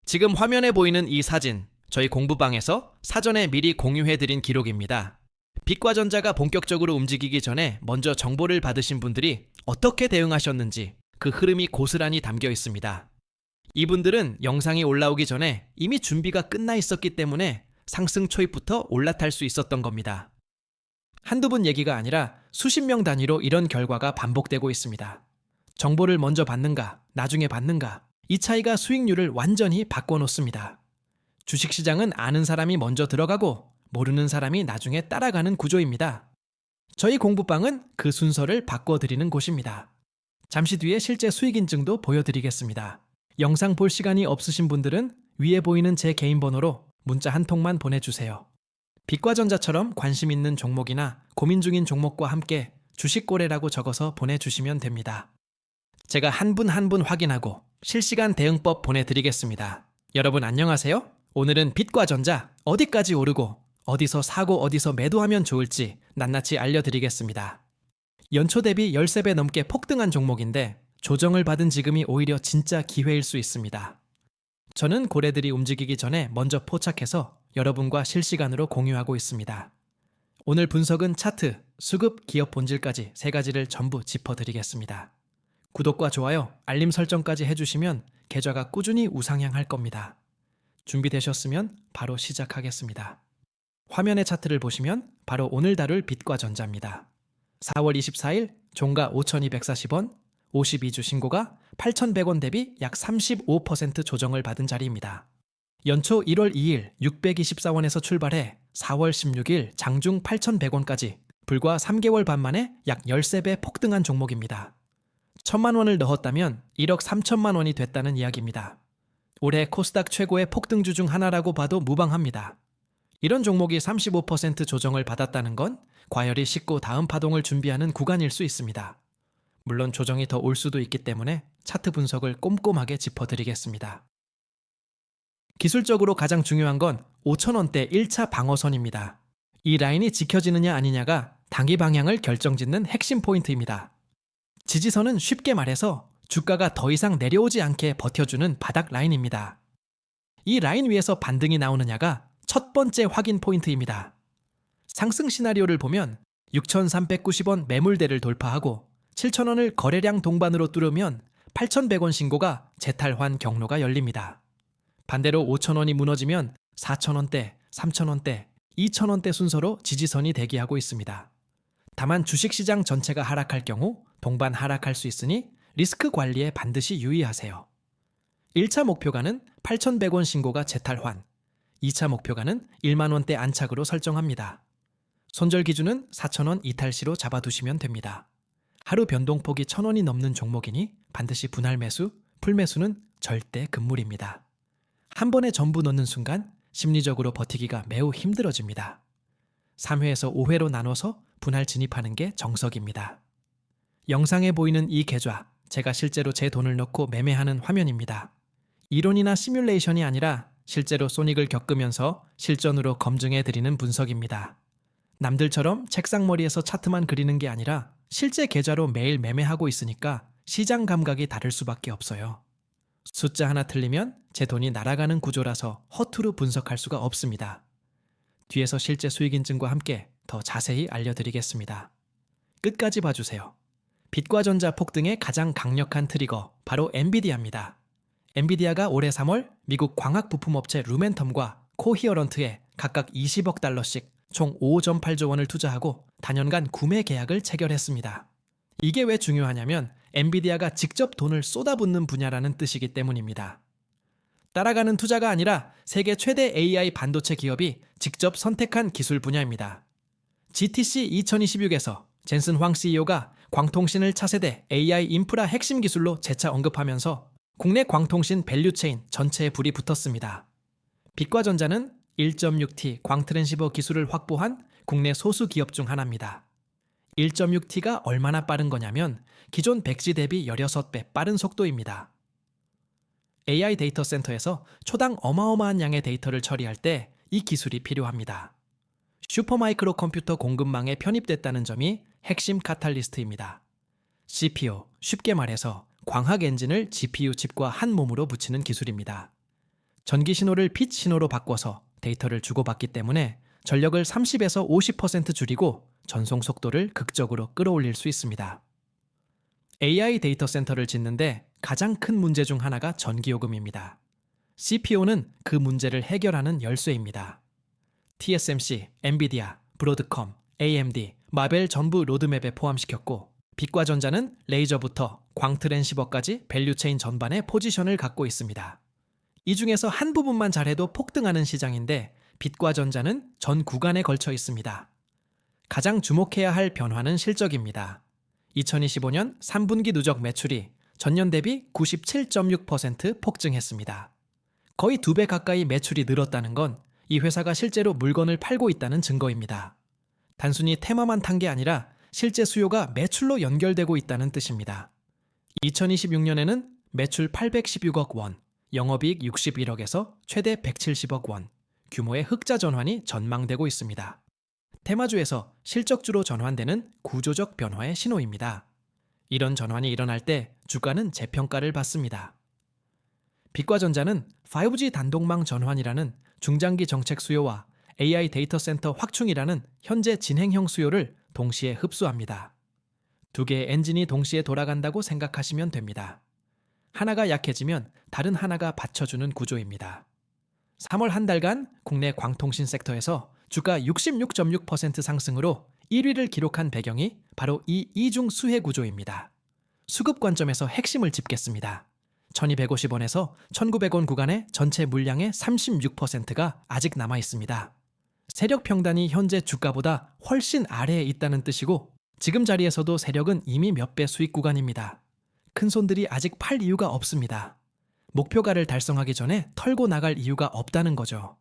지금 화면에 보이는 이 사진, 저희 공부방에서 사전에 미리 공유해드린 기록입니다. 빛과전자가 본격적으로 움직이기 전에 먼저 정보를 받으신 분들이 어떻게 대응하셨는지 그 흐름이 고스란히 담겨 있습니다. 이분들은 영상이 올라오기 전에 이미 준비가 끝나 있었기 때문에 상승 초입부터 올라탈 수 있었던 겁니다. 한두 분 얘기가 아니라 수십 명 단위로 이런 결과가 반복되고 있습니다. 정보를 먼저 받는가, 나중에 받는가, 이 차이가 수익률을 완전히 바꿔놓습니다. 주식시장은 아는 사람이 먼저 들어가고 모르는 사람이 나중에 따라가는 구조입니다. 저희 공부방은 그 순서를 바꿔드리는 곳입니다. 잠시 뒤에 실제 수익 인증도 보여드리겠습니다. 영상 볼 시간이 없으신 분들은 위에 보이는 제 개인 번호로 문자 한 통만 보내주세요. 빛과전자처럼 관심 있는 종목이나 고민 중인 종목과 함께 주식거래라고 적어서 보내주시면 됩니다. 제가 한 분 한 분 확인하고 실시간 대응법 보내드리겠습니다. 여러분 안녕하세요. 오늘은 빛과전자 어디까지 오르고 어디서 사고 어디서 매도하면 좋을지 낱낱이 알려드리겠습니다. 연초 대비 13배 넘게 폭등한 종목인데 조정을 받은 지금이 오히려 진짜 기회일 수 있습니다. 저는 고래들이 움직이기 전에 먼저 포착해서 여러분과 실시간으로 공유하고 있습니다. 오늘 분석은 차트, 수급, 기업 본질까지 세 가지를 전부 짚어드리겠습니다. 구독과 좋아요, 알림 설정까지 해주시면 계좌가 꾸준히 우상향할 겁니다. 준비되셨으면 바로 시작하겠습니다. 화면의 차트를 보시면 바로 오늘 다룰 빛과전자입니다. 4월 24일 종가 5,240원, 52주 신고가 8,100원 대비 약 35% 조정을 받은 자리입니다. 연초 1월 2일 624원에서 출발해 4월 16일 장중 8,100원까지 불과 3개월 반 만에 약 13배 폭등한 종목입니다. 1,000만 원을 넣었다면 1억 3천만 원이 됐다는 이야기입니다. 올해 코스닥 최고의 폭등주 중 하나라고 봐도 무방합니다. 이런 종목이 35% 조정을 받았다는 건 과열이 식고 다음 파동을 준비하는 구간일 수 있습니다. 물론 조정이 더 올 수도 있기 때문에 차트 분석을 꼼꼼하게 짚어드리겠습니다. 기술적으로 가장 중요한 건 5,000원대 1차 방어선입니다. 이 라인이 지켜지느냐 아니냐가 단기 방향을 결정짓는 핵심 포인트입니다. 지지선은 쉽게 말해서 주가가 더 이상 내려오지 않게 버텨주는 바닥 라인입니다. 이 라인 위에서 반등이 나오느냐가 첫 번째 확인 포인트입니다. 상승 시나리오를 보면 6,390원 매물대를 돌파하고 7,000원을 거래량 동반으로 뚫으면 8,100원 신고가 재탈환 경로가 열립니다. 반대로 5,000원이 무너지면 4,000원대, 3,000원대, 2,000원대 순서로 지지선이 대기하고 있습니다. 다만 주식시장 전체가 하락할 경우 동반 하락할 수 있으니 리스크 관리에 반드시 유의하세요. 1차 목표가는 8,100원 신고가 재탈환, 2차 목표가는 1만원대 안착으로 설정합니다. 손절 기준은 4,000원 이탈시로 잡아두시면 됩니다. 하루 변동폭이 1,000원이 넘는 종목이니 반드시 분할 매수, 풀매수는 절대 금물입니다. 한 번에 전부 넣는 순간 심리적으로 버티기가 매우 힘들어집니다. 3회에서 5회로 나눠서 분할 진입하는 게 정석입니다. 영상에 보이는 이 계좌, 제가 실제로 제 돈을 넣고 매매하는 화면입니다. 이론이나 시뮬레이션이 아니라 실제로 소닉을 겪으면서 실전으로 검증해드리는 분석입니다. 남들처럼 책상머리에서 차트만 그리는 게 아니라 실제 계좌로 매일 매매하고 있으니까 시장 감각이 다를 수밖에 없어요. 숫자 하나 틀리면 제 돈이 날아가는 구조라서 허투루 분석할 수가 없습니다. 뒤에서 실제 수익 인증과 함께 더 자세히 알려드리겠습니다. 끝까지 봐주세요. 빛과전자 폭등의 가장 강력한 트리거, 바로 엔비디아입니다. 엔비디아가 올해 3월 미국 광학 부품업체 루멘텀과 코히어런트에 각각 20억 달러씩 총 5.8조 원을 투자하고 단연간 구매 계약을 체결했습니다. 이게 왜 중요하냐면 엔비디아가 직접 돈을 쏟아붓는 분야라는 뜻이기 때문입니다. 따라가는 투자가 아니라 세계 최대 AI 반도체 기업이 직접 선택한 기술 분야입니다. GTC 2026에서 젠슨 황 CEO가 광통신을 차세대 AI 인프라 핵심 기술로 재차 언급하면서 국내 광통신 밸류체인 전체에 불이 붙었습니다. 빛과전자는 1.6T 광트랜시버 기술을 확보한 국내 소수 기업 중 하나입니다. 1.6T가 얼마나 빠른 거냐면 기존 100G 대비 16배 빠른 속도입니다. AI 데이터 센터에서 초당 어마어마한 양의 데이터를 처리할 때 이 기술이 필요합니다. 슈퍼마이크로 컴퓨터 공급망에 편입됐다는 점이 핵심 카탈리스트입니다. CPU, 쉽게 말해서 광학 엔진을 GPU 칩과 한 몸으로 붙이는 기술입니다. 전기 신호를 빛 신호로 바꿔서 데이터를 주고받기 때문에 전력을 30에서 50% 줄이고 전송 속도를 극적으로 끌어올릴 수 있습니다. AI 데이터 센터를 짓는데 가장 큰 문제 중 하나가 전기요금입니다. CPO는 그 문제를 해결하는 열쇠입니다. TSMC, 엔비디아, 브로드컴, AMD, 마벨 전부 로드맵에 포함시켰고 빛과전자는 레이저부터 광트랜시버까지 밸류체인 전반에 포지션을 갖고 있습니다. 이 중에서 한 부분만 잘해도 폭등하는 시장인데 빛과전자는 전 구간에 걸쳐 있습니다. 가장 주목해야 할 변화는 실적입니다. 2025년 3분기 누적 매출이 전년 대비 97.6% 폭증했습니다. 거의 2배 가까이 매출이 늘었다는 건 이 회사가 실제로 물건을 팔고 있다는 증거입니다. 단순히 테마만 탄 게 아니라 실제 수요가 매출로 연결되고 있다는 뜻입니다. 2026년에는 매출 816억 원, 영업이익 61억에서 최대 170억 원, 규모의 흑자 전환이 전망되고 있습니다. 테마주에서 실적주로 전환되는 구조적 변화의 신호입니다. 이런 전환이 일어날 때 주가는 재평가를 받습니다. 빛과전자는 5G 단독망 전환이라는 중장기 정책 수요와 AI 데이터 센터 확충이라는 현재 진행형 수요를 동시에 흡수합니다. 두 개의 엔진이 동시에 돌아간다고 생각하시면 됩니다. 하나가 약해지면 다른 하나가 받쳐주는 구조입니다. 3월 한 달간 국내 광통신 섹터에서 주가 66.6% 상승으로 1위를 기록한 배경이 바로 이 이중 수혜 구조입니다. 수급 관점에서 핵심을 짚겠습니다. 1250원에서 1900원 구간의 전체 물량의 36%가 아직 남아 있습니다. 세력 평단이 현재 주가보다 훨씬 아래에 있다는 뜻이고 지금 자리에서도 세력은 이미 몇 배 수익 구간입니다. 큰손들이 아직 팔 이유가 없습니다. 목표가를 달성하기 전에 털고 나갈 이유가 없다는 거죠.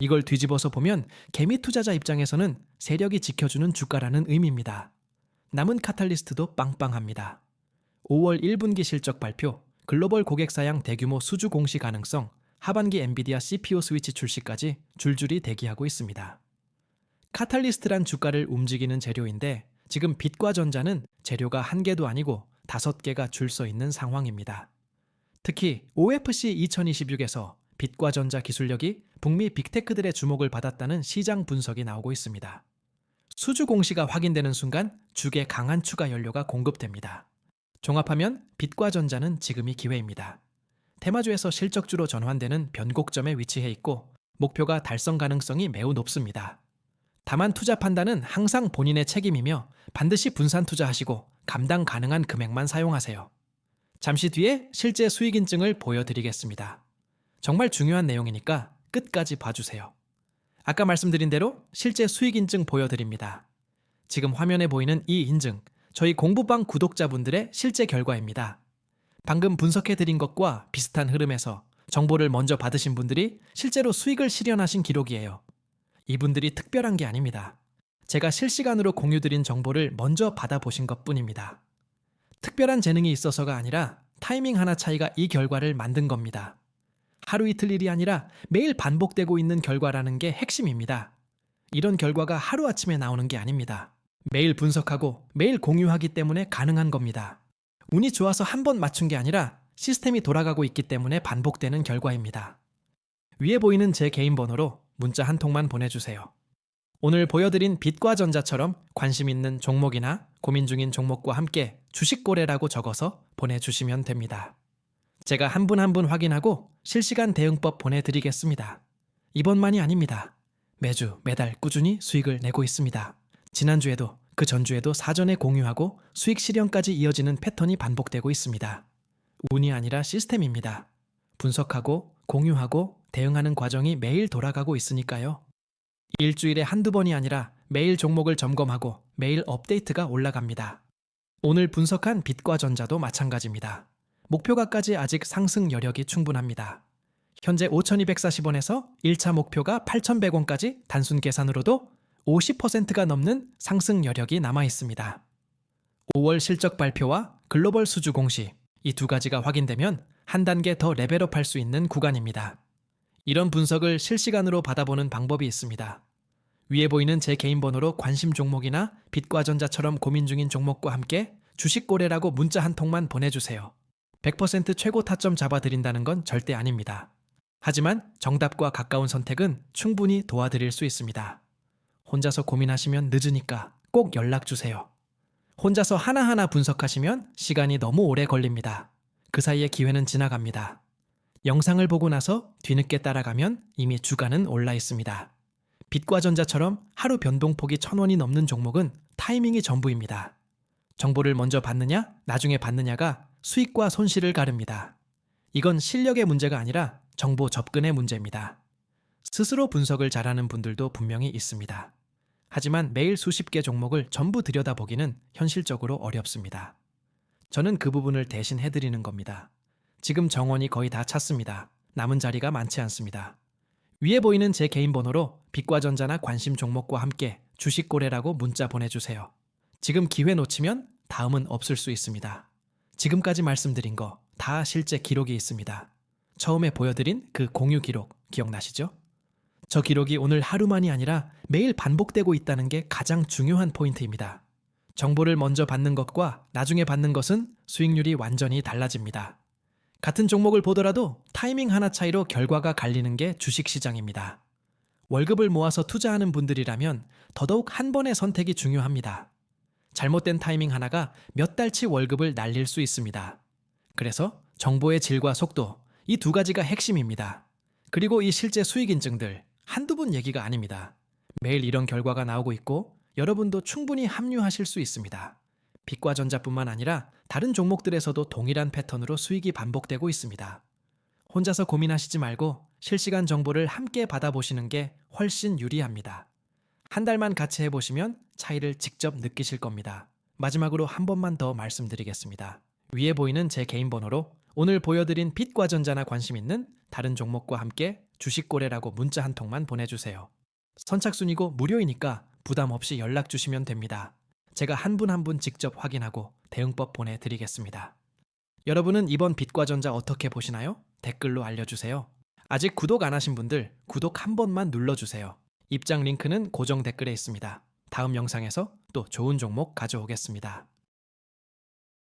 이걸 뒤집어서 보면 개미 투자자 입장에서는 세력이 지켜주는 주가라는 의미입니다. 남은 카탈리스트도 빵빵합니다. 5월 1분기 실적 발표, 글로벌 고객사양 대규모 수주 공시 가능성, 하반기 엔비디아 CPU 스위치 출시까지 줄줄이 대기하고 있습니다. 카탈리스트란 주가를 움직이는 재료인데 지금 빛과전자는 재료가 한 개도 아니고 5개가 줄 서 있는 상황입니다. 특히 OFC 2026에서 빛과전자 기술력이 북미 빅테크들의 주목을 받았다는 시장 분석이 나오고 있습니다. 수주 공시가 확인되는 순간 주계 강한 추가 연료가 공급됩니다. 종합하면 빛과전자는 지금이 기회입니다. 테마주에서 실적주로 전환되는 변곡점에 위치해 있고 목표가 달성 가능성이 매우 높습니다. 다만 투자 판단은 항상 본인의 책임이며 반드시 분산 투자하시고 감당 가능한 금액만 사용하세요. 잠시 뒤에 실제 수익 인증을 보여드리겠습니다. 정말 중요한 내용이니까 끝까지 봐주세요. 아까 말씀드린 대로 실제 수익 인증 보여드립니다. 지금 화면에 보이는 이 인증, 저희 공부방 구독자분들의 실제 결과입니다. 방금 분석해드린 것과 비슷한 흐름에서 정보를 먼저 받으신 분들이 실제로 수익을 실현하신 기록이에요. 이분들이 특별한 게 아닙니다. 제가 실시간으로 공유드린 정보를 먼저 받아보신 것뿐입니다. 특별한 재능이 있어서가 아니라 타이밍 하나 차이가 이 결과를 만든 겁니다. 하루 이틀 일이 아니라 매일 반복되고 있는 결과라는 게 핵심입니다. 이런 결과가 하루아침에 나오는 게 아닙니다. 매일 분석하고 매일 공유하기 때문에 가능한 겁니다. 운이 좋아서 한 번 맞춘 게 아니라 시스템이 돌아가고 있기 때문에 반복되는 결과입니다. 위에 보이는 제 개인 번호로 문자 한 통만 보내주세요. 오늘 보여드린 빛과전자처럼 관심 있는 종목이나 고민 중인 종목과 함께 주식거래라고 적어서 보내주시면 됩니다. 제가 한 분 한 분 확인하고 실시간 대응법 보내드리겠습니다. 이번만이 아닙니다. 매주 매달 꾸준히 수익을 내고 있습니다. 지난주에도 그 전주에도 사전에 공유하고 수익 실현까지 이어지는 패턴이 반복되고 있습니다. 운이 아니라 시스템입니다. 분석하고 공유하고 대응하는 과정이 매일 돌아가고 있으니까요. 일주일에 한두 번이 아니라 매일 종목을 점검하고 매일 업데이트가 올라갑니다. 오늘 분석한 빛과전자도 마찬가지입니다. 목표가까지 아직 상승 여력이 충분합니다. 현재 5,240원에서 1차 목표가 8,100원까지 단순 계산으로도 50%가 넘는 상승 여력이 남아 있습니다. 5월 실적 발표와 글로벌 수주 공시, 이 두 가지가 확인되면 한 단계 더 레벨업할 수 있는 구간입니다. 이런 분석을 실시간으로 받아보는 방법이 있습니다. 위에 보이는 제 개인 번호로 관심 종목이나 빛과전자처럼 고민 중인 종목과 함께 주식거래라고 문자 한 통만 보내주세요. 100% 최고 타점 잡아드린다는 건 절대 아닙니다. 하지만 정답과 가까운 선택은 충분히 도와드릴 수 있습니다. 혼자서 고민하시면 늦으니까 꼭 연락 주세요. 혼자서 하나하나 분석하시면 시간이 너무 오래 걸립니다. 그 사이에 기회는 지나갑니다. 영상을 보고 나서 뒤늦게 따라가면 이미 주가는 올라 있습니다. 빛과 전자처럼 하루 변동폭이 1,000원이 넘는 종목은 타이밍이 전부입니다. 정보를 먼저 받느냐, 나중에 받느냐가 수익과 손실을 가릅니다. 이건 실력의 문제가 아니라 정보 접근의 문제입니다. 스스로 분석을 잘하는 분들도 분명히 있습니다. 하지만 매일 수십 개 종목을 전부 들여다보기는 현실적으로 어렵습니다. 저는 그 부분을 대신 해드리는 겁니다. 지금 정원이 거의 다 찼습니다. 남은 자리가 많지 않습니다. 위에 보이는 제 개인 번호로 빛과 전자나 관심 종목과 함께 주식 거래라고 문자 보내주세요. 지금 기회 놓치면 다음은 없을 수 있습니다. 지금까지 말씀드린 거 다 실제 기록이 있습니다. 처음에 보여드린 그 공유 기록 기억나시죠? 저 기록이 오늘 하루만이 아니라 매일 반복되고 있다는 게 가장 중요한 포인트입니다. 정보를 먼저 받는 것과 나중에 받는 것은 수익률이 완전히 달라집니다. 같은 종목을 보더라도 타이밍 하나 차이로 결과가 갈리는 게 주식시장입니다. 월급을 모아서 투자하는 분들이라면 더더욱 한 번의 선택이 중요합니다. 잘못된 타이밍 하나가 몇 달치 월급을 날릴 수 있습니다. 그래서 정보의 질과 속도, 이 두 가지가 핵심입니다. 그리고 이 실제 수익 인증들, 한두 분 얘기가 아닙니다. 매일 이런 결과가 나오고 있고 여러분도 충분히 합류하실 수 있습니다. 빛과 전자뿐만 아니라 다른 종목들에서도 동일한 패턴으로 수익이 반복되고 있습니다. 혼자서 고민하시지 말고 실시간 정보를 함께 받아보시는 게 훨씬 유리합니다. 한 달만 같이 해보시면 차이를 직접 느끼실 겁니다. 마지막으로 한 번만 더 말씀드리겠습니다. 위에 보이는 제 개인 번호로 오늘 보여드린 빛과 전자나 관심 있는 다른 종목과 함께 주식 거래라고 문자 한 통만 보내주세요. 선착순이고 무료이니까 부담 없이 연락 주시면 됩니다. 제가 한 분 한 분 직접 확인하고 대응법 보내드리겠습니다. 여러분은 이번 빛과 전자 어떻게 보시나요? 댓글로 알려주세요. 아직 구독 안 하신 분들 구독 한 번만 눌러주세요. 입장 링크는 고정 댓글에 있습니다. 다음 영상에서 또 좋은 종목 가져오겠습니다.